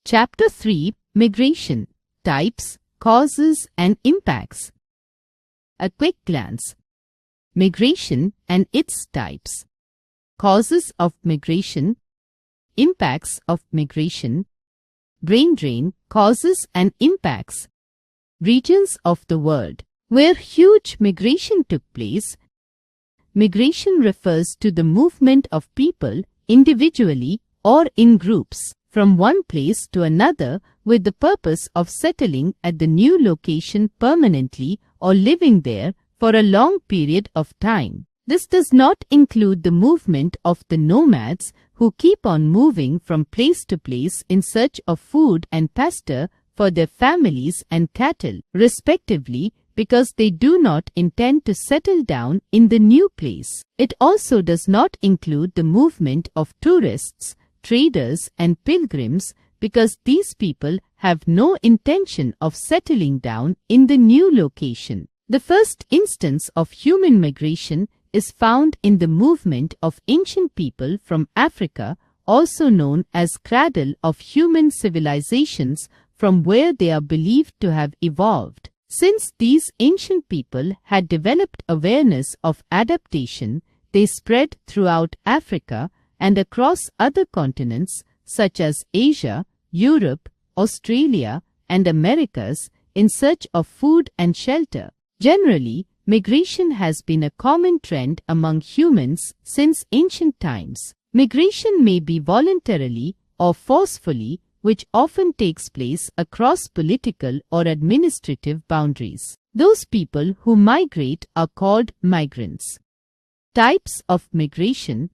Chapter 3: Migration: Types, Causes and Impacts. A quick glance. Migration and its types. Causes of migration. Impacts of migration. Brain drain, causes and impacts. Regions of the world where huge migration took place. Migration refers to the movement of people individually or in groups from one place to another with the purpose of settling at the new location permanently or living there for a long period of time. This does not include the movement of the nomads who keep on moving from place to place in search of food and pasture for their families and cattle, respectively, because they do not intend to settle down in the new place. It also does not include the movement of tourists, traders and pilgrims, because these people have no intention of settling down in the new location. The first instance of human migration is found in the movement of ancient people from Africa, also known as cradle of human civilizations, from where they are believed to have evolved. Since these ancient people had developed awareness of adaptation, they spread throughout Africa and across other continents such as Asia, Europe, Australia, and Americas in search of food and shelter. Generally, migration has been a common trend among humans since ancient times. Migration may be voluntarily or forcefully, which often takes place across political or administrative boundaries. Those people who migrate are called migrants. Types of migration.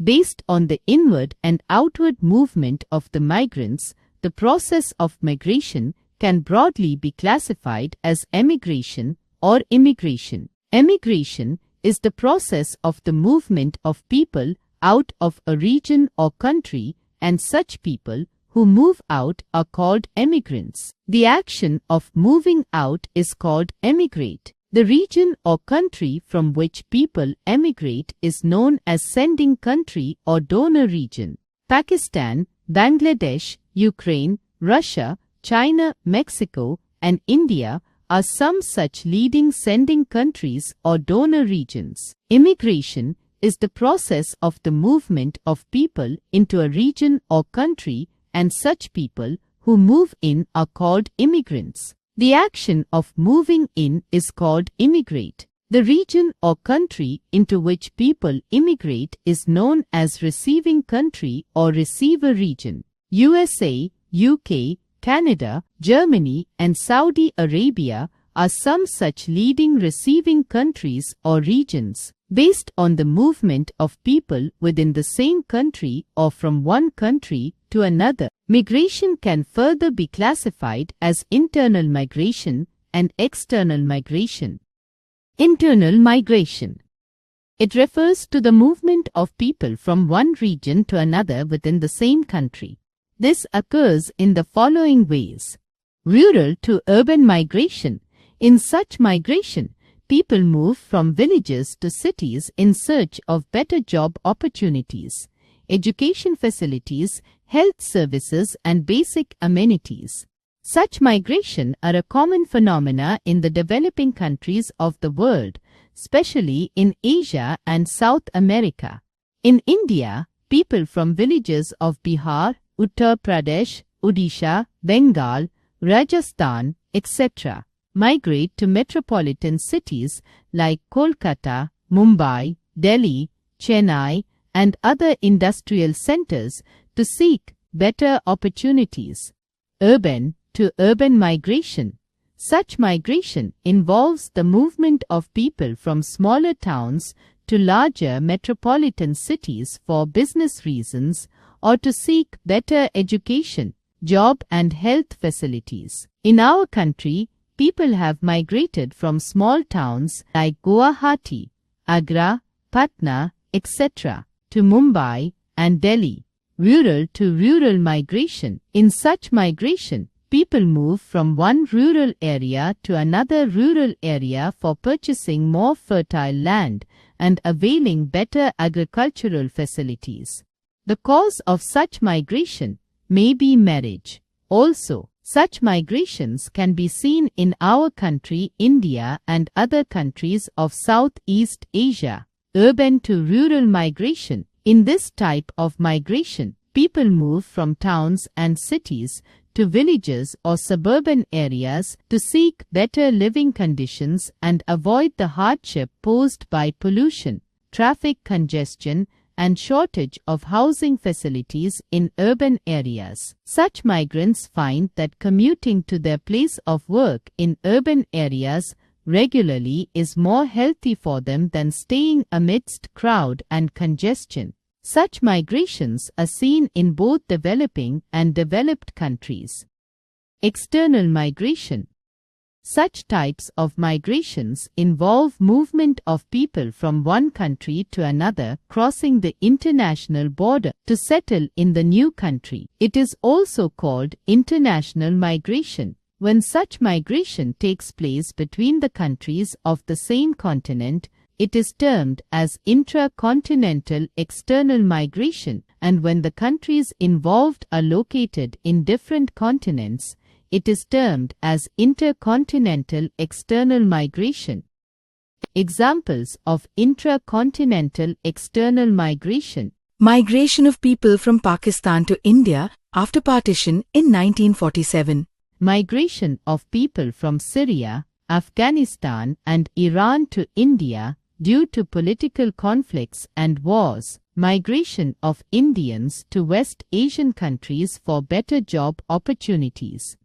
Based on the inward and outward movement of the migrants, the process of migration can broadly be classified as emigration or immigration. Emigration is the process of the movement of people out of a region or country, and such people who move out are called emigrants. The action of moving out is called emigrate. The region or country from which people emigrate is known as sending country or donor region. Pakistan, Bangladesh, Ukraine, Russia, China, Mexico, and India are some such leading sending countries or donor regions. Immigration is the process of the movement of people into a region or country, and such people who move in are called immigrants. The action of moving in is called immigrate. The region or country into which people immigrate is known as receiving country or receiver region. USA, UK, Canada, Germany, and Saudi Arabia are some such leading receiving countries or regions. Based on the movement of people within the same country or from one country to another, migration can further be classified as internal migration and external migration. Internal migration. It refers to the movement of people from one region to another within the same country. This occurs in the following ways. Rural to urban migration. In such migration, people move from villages to cities in search of better job opportunities, education facilities, health services, and basic amenities. Such migration are a common phenomena in the developing countries of the world, especially in Asia and South America. In India, people from villages of Bihar, Uttar Pradesh, Odisha, Bengal, Rajasthan, etc. migrate to metropolitan cities like Kolkata, Mumbai, Delhi, Chennai, and other industrial centers to seek better opportunities. Urban to urban migration. Such migration involves the movement of people from smaller towns to larger metropolitan cities for business reasons or to seek better education, job and health facilities. In our country, people have migrated from small towns like Guwahati, Agra, Patna, etc. to Mumbai and Delhi. Rural to rural migration. In such migration, people move from one rural area to another rural area for purchasing more fertile land and availing better agricultural facilities. The cause of such migration may be marriage. Also, such migrations can be seen in our country, India, and other countries of Southeast Asia. Urban to rural migration. In this type of migration, people move from towns and cities to villages or suburban areas to seek better living conditions and avoid the hardship posed by pollution, traffic congestion, and shortage of housing facilities in urban areas. Such migrants find that commuting to their place of work in urban areas regularly is more healthy for them than staying amidst crowd and congestion. Such migrations are seen in both developing and developed countries. External migration. Such types of migrations involve movement of people from one country to another, crossing the international border to settle in the new country. It is also called international migration. When such migration takes place between the countries of the same continent, it is termed as intracontinental external migration, and when the countries involved are located in different continents, it is termed as intercontinental external migration. Examples of intracontinental external migration. Migration of people from Pakistan to India after partition in 1947. Migration of people from Syria, Afghanistan, and Iran to India due to political conflicts and wars. Migration of Indians to West Asian countries for better job opportunities.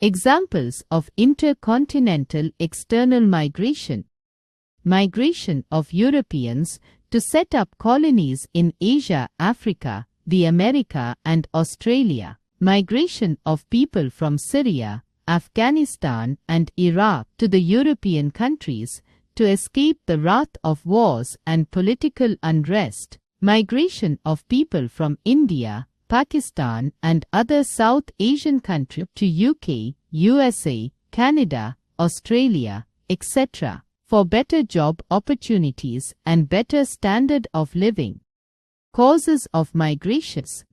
Examples of intercontinental external migration. Migration of Europeans to set up colonies in Asia, Africa, the America, and Australia. Migration of people from Syria, Afghanistan, and Iraq to the European countries to escape the wrath of wars and political unrest. Migration of people from India, Pakistan, and other South Asian countries to UK, USA, Canada, Australia, etc. for better job opportunities and better standard of living. Causes of migrations.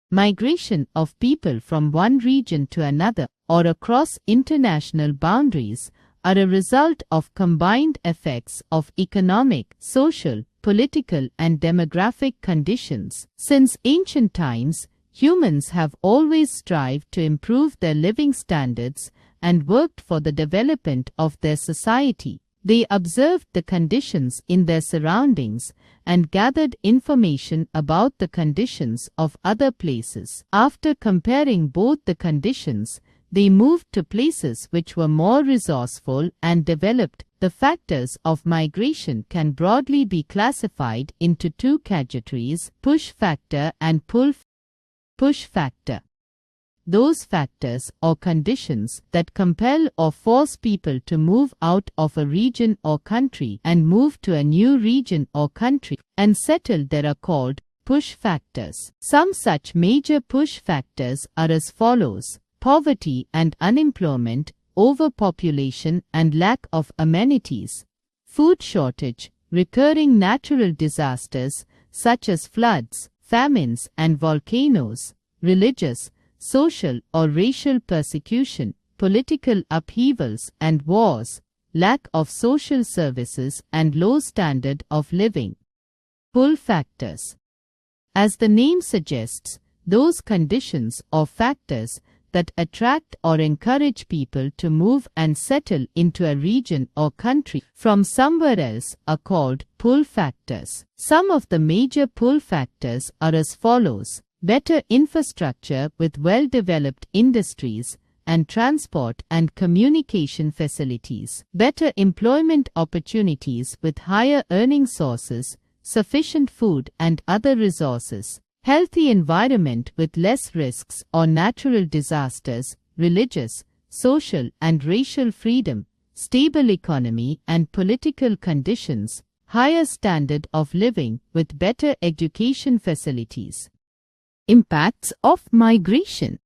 Migration of people from one region to another or across international boundaries are a result of combined effects of economic, social, political, and demographic conditions. Since ancient times, humans have always strived to improve their living standards and worked for the development of their society. They observed the conditions in their surroundings and gathered information about the conditions of other places. After comparing both the conditions, they moved to places which were more resourceful and developed. The factors of migration can broadly be classified into two categories: push factor and pull factor. Those factors or conditions that compel or force people to move out of a region or country and move to a new region or country and settle there are called push factors. Some such major push factors are as follows: poverty and unemployment, overpopulation and lack of amenities, food shortage, recurring natural disasters such as floods, famines and volcanoes, religious, social or racial persecution, political upheavals and wars, lack of social services and low standard of living. Pull factors. As the name suggests, those conditions or factors that attract or encourage people to move and settle into a region or country from somewhere else are called pull factors. Some of the major pull factors are as follows: better infrastructure with well-developed industries and transport and communication facilities, better employment opportunities with higher earning sources, sufficient food and other resources, healthy environment with less risks or natural disasters, religious, social and racial freedom, stable economy and political conditions, higher standard of living with better education facilities. Impacts of migration.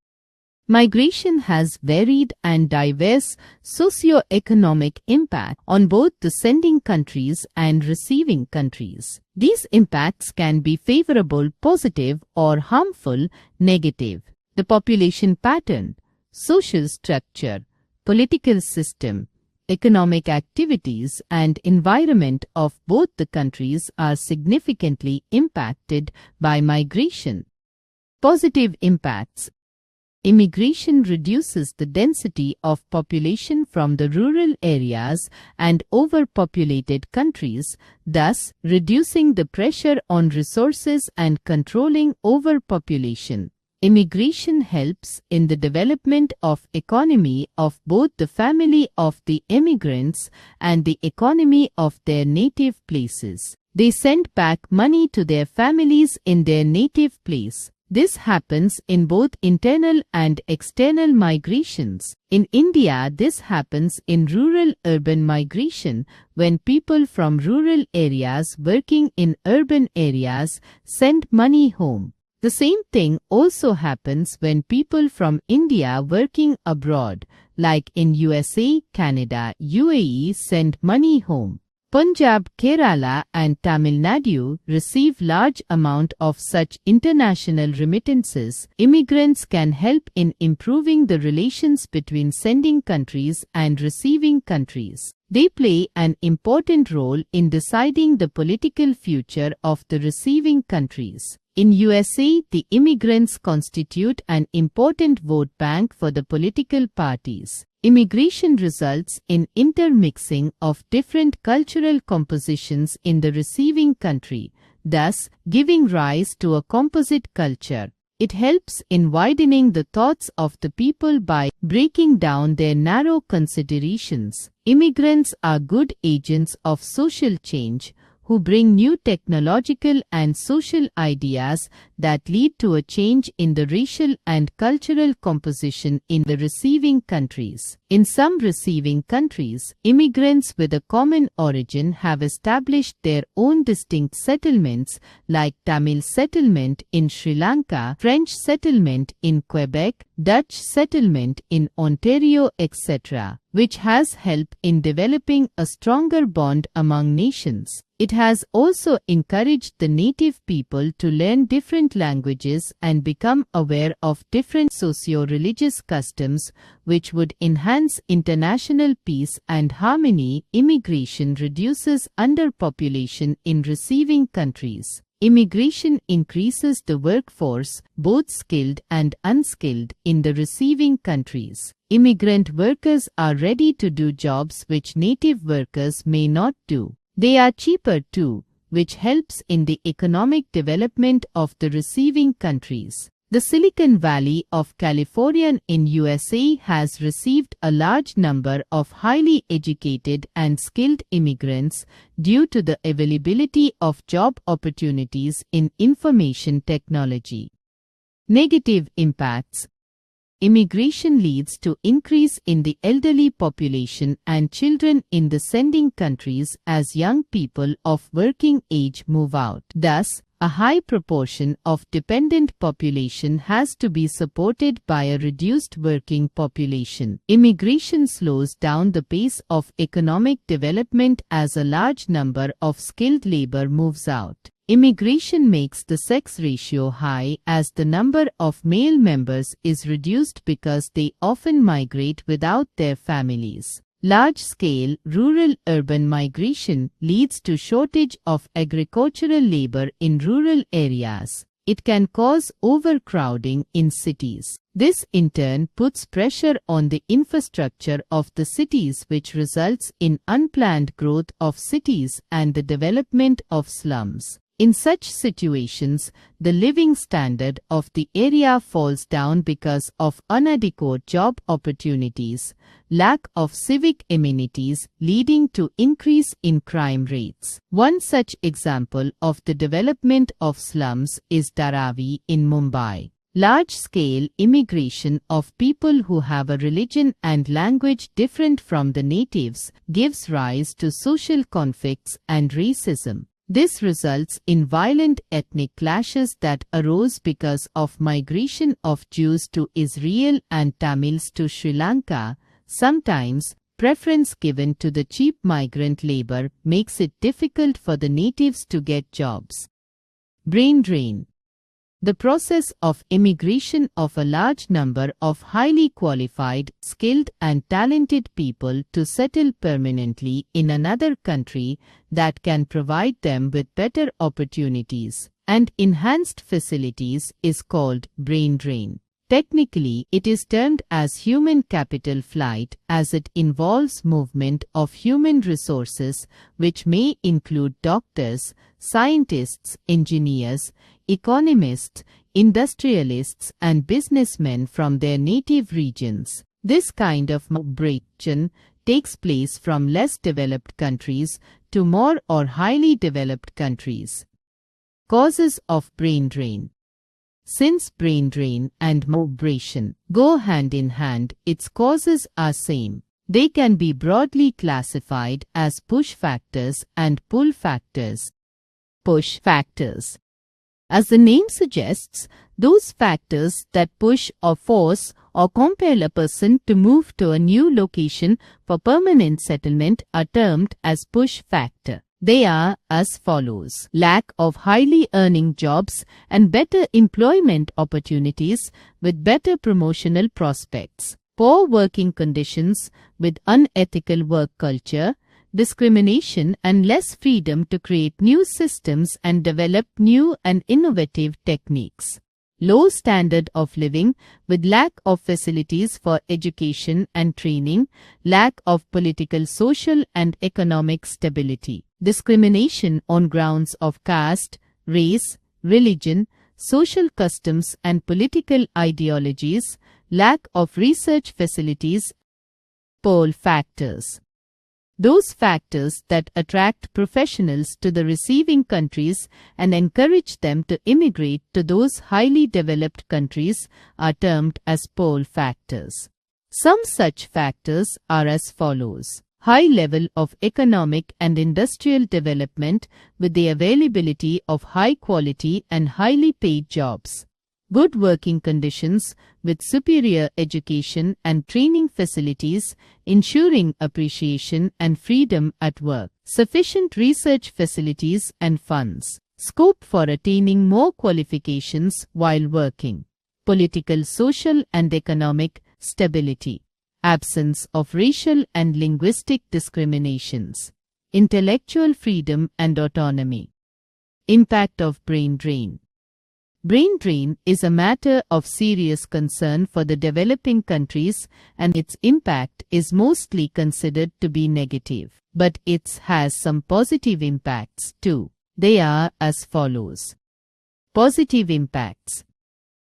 Migration has varied and diverse socio-economic impact on both the sending countries and receiving countries. These impacts can be favorable, positive, or harmful, negative. The population pattern, social structure, political system, economic activities, and environment of both the countries are significantly impacted by migration. Positive impacts. Immigration reduces the density of population from the rural areas and overpopulated countries, thus reducing the pressure on resources and controlling overpopulation. Immigration helps in the development of economy of both the family of the immigrants and the economy of their native places. They send back money to their families in their native place. This happens in both internal and external migrations. In India, this happens in rural-urban migration when people from rural areas working in urban areas send money home. The same thing also happens when people from India working abroad, like in USA, Canada, UAE, send money home. Punjab, Kerala and Tamil Nadu receive large amount of such international remittances. Immigrants can help in improving the relations between sending countries and receiving countries. They play an important role in deciding the political future of the receiving countries. In USA, the immigrants constitute an important vote bank for the political parties. Immigration results in intermixing of different cultural compositions in the receiving country, thus giving rise to a composite culture. It helps in widening the thoughts of the people by breaking down their narrow considerations. Immigrants are good agents of social change who bring new technological and social ideas that lead to a change in the racial and cultural composition in the receiving countries. In some receiving countries, immigrants with a common origin have established their own distinct settlements like Tamil settlement in Sri Lanka, French settlement in Quebec, Dutch settlement in Ontario, etc., which has helped in developing a stronger bond among nations. It has also encouraged the native people to learn different languages and become aware of different socio-religious customs, which would enhance international peace and harmony. Immigration reduces underpopulation in receiving countries. Immigration increases the workforce, both skilled and unskilled, in the receiving countries. Immigrant workers are ready to do jobs which native workers may not do. They are cheaper too, which helps in the economic development of the receiving countries. The Silicon Valley of California in USA has received a large number of highly educated and skilled immigrants due to the availability of job opportunities in information technology. Negative impacts. Immigration leads to increase in the elderly population and children in the sending countries as young people of working age move out. Thus, a high proportion of dependent population has to be supported by a reduced working population. Immigration slows down the pace of economic development as a large number of skilled labor moves out. Immigration makes the sex ratio high as the number of male members is reduced because they often migrate without their families. Large-scale rural-urban migration leads to shortage of agricultural labor in rural areas. It can cause overcrowding in cities. This in turn puts pressure on the infrastructure of the cities, which results in unplanned growth of cities and the development of slums. In such situations, the living standard of the area falls down because of inadequate job opportunities, lack of civic amenities leading to increase in crime rates. One such example of the development of slums is Dharavi in Mumbai. Large-scale immigration of people who have a religion and language different from the natives gives rise to social conflicts and racism. This results in violent ethnic clashes that arose because of migration of Jews to Israel and Tamils to Sri Lanka. Sometimes, preference given to the cheap migrant labor makes it difficult for the natives to get jobs. Brain drain. The process of immigration of a large number of highly qualified, skilled and talented people to settle permanently in another country that can provide them with better opportunities and enhanced facilities is called brain drain. Technically, it is termed as human capital flight as it involves movement of human resources which may include doctors, scientists, engineers, economists, industrialists and businessmen from their native regions. This kind of migration takes place from less developed countries to more or highly developed countries. Causes of brain drain. Since brain drain and migration go hand in hand, its causes are same. They can be broadly classified as push factors and pull factors. Push factors. As the name suggests, those factors that push or force or compel a person to move to a new location for permanent settlement are termed as push factor. They are as follows: lack of highly earning jobs and better employment opportunities with better promotional prospects, poor working conditions with unethical work culture, discrimination and less freedom to create new systems and develop new and innovative techniques. Low standard of living with lack of facilities for education and training, lack of political, social and economic stability. Discrimination on grounds of caste, race, religion, social customs and political ideologies, lack of research facilities. Pull factors. Those factors that attract professionals to the receiving countries and encourage them to immigrate to those highly developed countries are termed as pull factors. Some such factors are as follows: high level of economic and industrial development with the availability of high quality and highly paid jobs. Good working conditions with superior education and training facilities ensuring appreciation and freedom at work. Sufficient research facilities and funds. Scope for attaining more qualifications while working. Political, social and economic stability. Absence of racial and linguistic discriminations. Intellectual freedom and autonomy. Impact of brain drain. Brain drain is a matter of serious concern for the developing countries and its impact is mostly considered to be negative. But it has some positive impacts too. They are as follows. Positive impacts.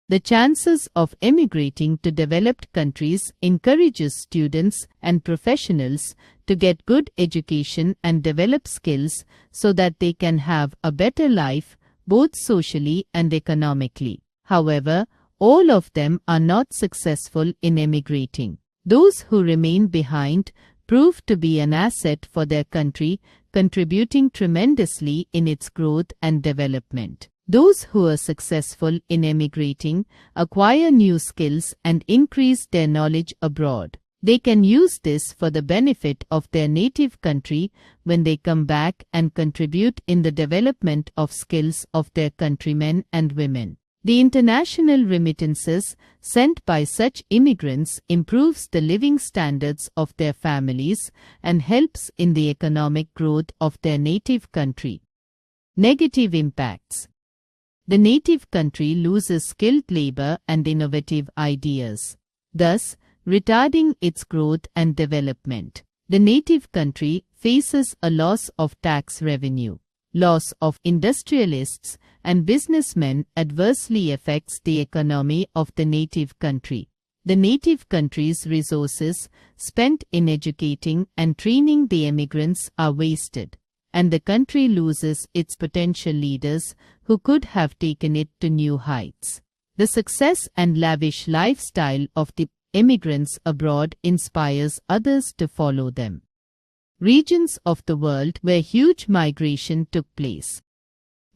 The chances of emigrating to developed countries encourages students and professionals to get good education and develop skills so that they can have a better life both socially and economically. However, all of them are not successful in emigrating. Those who remain behind prove to be an asset for their country, contributing tremendously in its growth and development. Those who are successful in emigrating acquire new skills and increase their knowledge abroad. They can use this for the benefit of their native country when they come back and contribute in the development of skills of their countrymen and women. The international remittances sent by such immigrants improves the living standards of their families and helps in the economic growth of their native country. Negative impacts. The native country loses skilled labor and innovative ideas, thus retarding its growth and development. The native country faces a loss of tax revenue. Loss of industrialists and businessmen adversely affects the economy of the native country. The native country's resources spent in educating and training the immigrants are wasted, and the country loses its potential leaders who could have taken it to new heights. The success and lavish lifestyle of the immigrants abroad inspires others to follow them. Regions of the world where huge migration took place.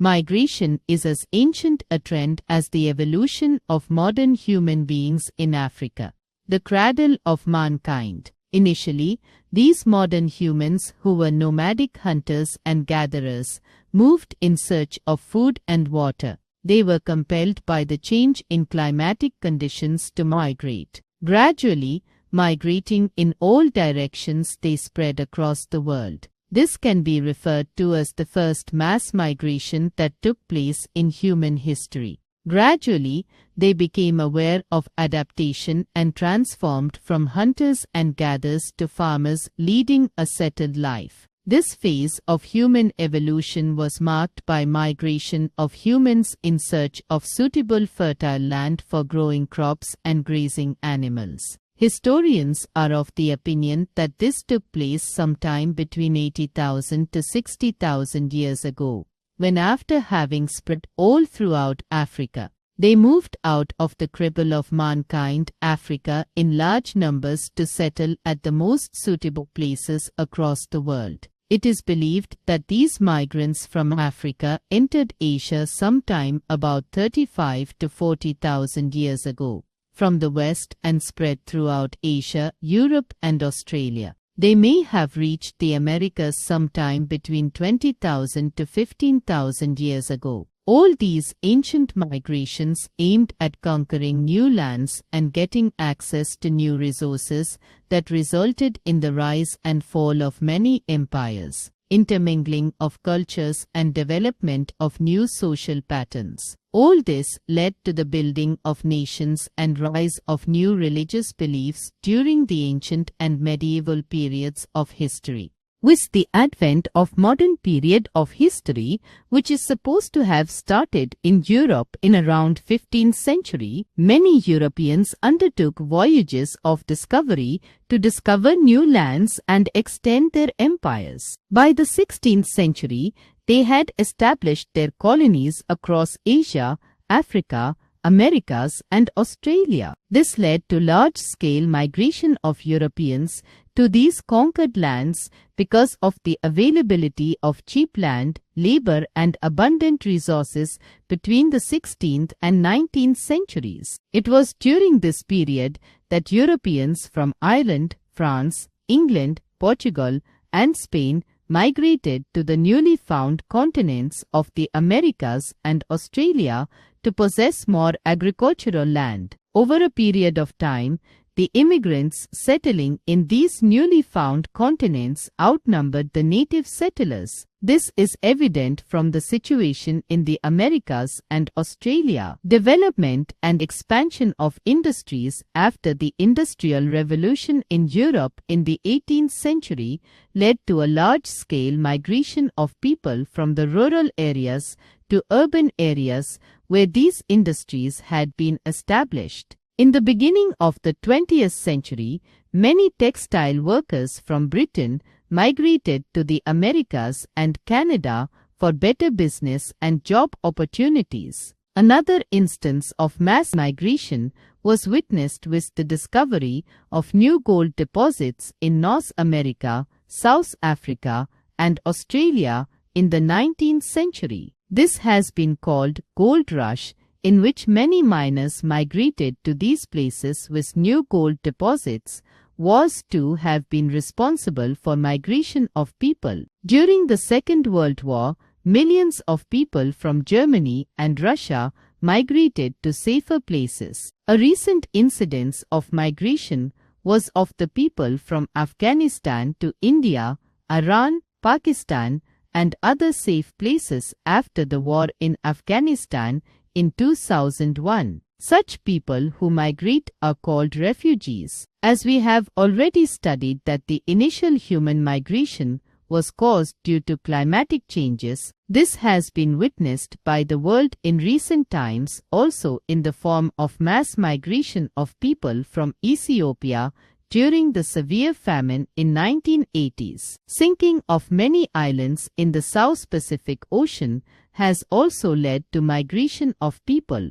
Migration is as ancient a trend as the evolution of modern human beings in Africa. The cradle of mankind. Initially, these modern humans who were nomadic hunters and gatherers moved in search of food and water. They were compelled by the change in climatic conditions to migrate. Gradually, migrating in all directions, they spread across the world. This can be referred to as the first mass migration that took place in human history. Gradually, they became aware of adaptation and transformed from hunters and gatherers to farmers leading a settled life. This phase of human evolution was marked by migration of humans in search of suitable fertile land for growing crops and grazing animals. Historians are of the opinion that this took place sometime between 80,000 to 60,000 years ago, when after having spread all throughout Africa, they moved out of the cradle of mankind, Africa, in large numbers to settle at the most suitable places across the world. It is believed that these migrants from Africa entered Asia sometime about 35 to 40,000 years ago from the west and spread throughout Asia, Europe and Australia. They may have reached the Americas sometime between 20,000 to 15,000 years ago. All these ancient migrations aimed at conquering new lands and getting access to new resources that resulted in the rise and fall of many empires, intermingling of cultures and development of new social patterns. All this led to the building of nations and rise of new religious beliefs during the ancient and medieval periods of history. With the advent of modern period of history, which is supposed to have started in Europe in around 15th century, many Europeans undertook voyages of discovery to discover new lands and extend their empires. By the 16th century, they had established their colonies across Asia, Africa, Americas and Australia. This led to large-scale migration of Europeans to these conquered lands because of the availability of cheap land, labor and abundant resources between the 16th and 19th centuries. It was during this period that Europeans from Ireland, France, England, Portugal and Spain migrated to the newly found continents of the Americas and Australia to possess more agricultural land. Over a period of time, the immigrants settling in these newly found continents outnumbered the native settlers. This is evident from the situation in the Americas and Australia. Development and expansion of industries after the Industrial Revolution in Europe in the 18th century led to a large-scale migration of people from the rural areas to urban areas where these industries had been established. In the beginning of the 20th century, many textile workers from Britain migrated to the Americas and Canada for better business and job opportunities. Another instance of mass migration was witnessed with the discovery of new gold deposits in North America, South Africa, and Australia in the 19th century. This has been called Gold Rush, in which many miners migrated to these places with new gold deposits. Wars too have been responsible for migration of people. During the Second World War, millions of people from Germany and Russia migrated to safer places. A recent incidence of migration was of the people from Afghanistan to India, Iran, Pakistan, and other safe places after the war in Afghanistan in 2001. Such people who migrate are called refugees. As we have already studied that the initial human migration was caused due to climatic changes, this has been witnessed by the world in recent times also in the form of mass migration of people from Ethiopia during the severe famine in 1980s. Sinking of many islands in the South Pacific Ocean has also led to migration of people.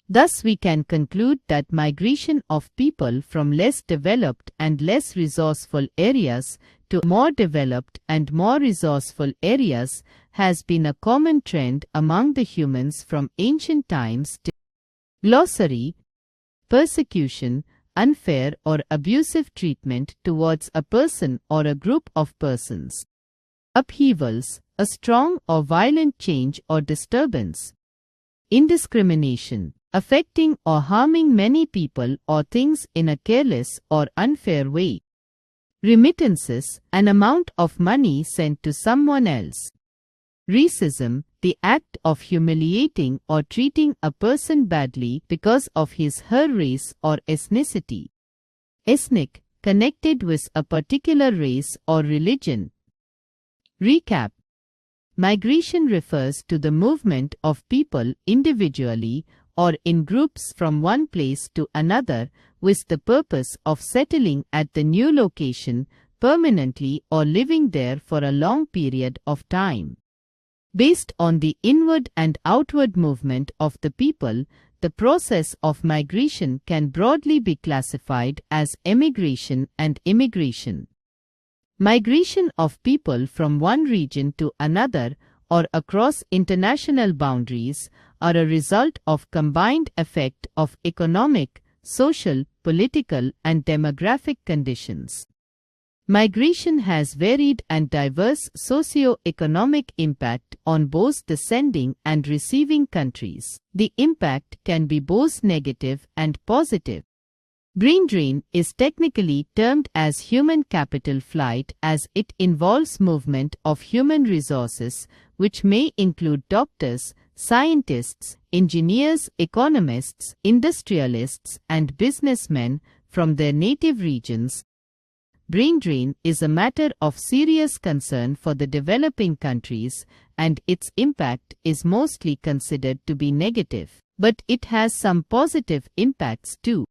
Thus we can conclude that migration of people from less developed and less resourceful areas to more developed and more resourceful areas has been a common trend among the humans from ancient times. Glossary: persecution, unfair or abusive treatment towards a person or a group of persons. Upheavals, a strong or violent change or disturbance. Indiscrimination, affecting or harming many people or things in a careless or unfair way. Remittances, an amount of money sent to someone else. Racism, the act of humiliating or treating a person badly because of his/her race or ethnicity. Ethnic, connected with a particular race or religion. Recap. Migration refers to the movement of people individually or in groups from one place to another with the purpose of settling at the new location permanently or living there for a long period of time. Based on the inward and outward movement of the people, the process of migration can broadly be classified as emigration and immigration. Migration of people from one region to another or across international boundaries are a result of combined effect of economic, social, political, and demographic conditions. Migration has varied and diverse socio-economic impact on both the sending and receiving countries. The impact can be both negative and positive. Brain drain is technically termed as human capital flight as it involves movement of human resources, which may include doctors, scientists, engineers, economists, industrialists, and businessmen from their native regions. Brain drain is a matter of serious concern for the developing countries, and its impact is mostly considered to be negative. But it has some positive impacts too.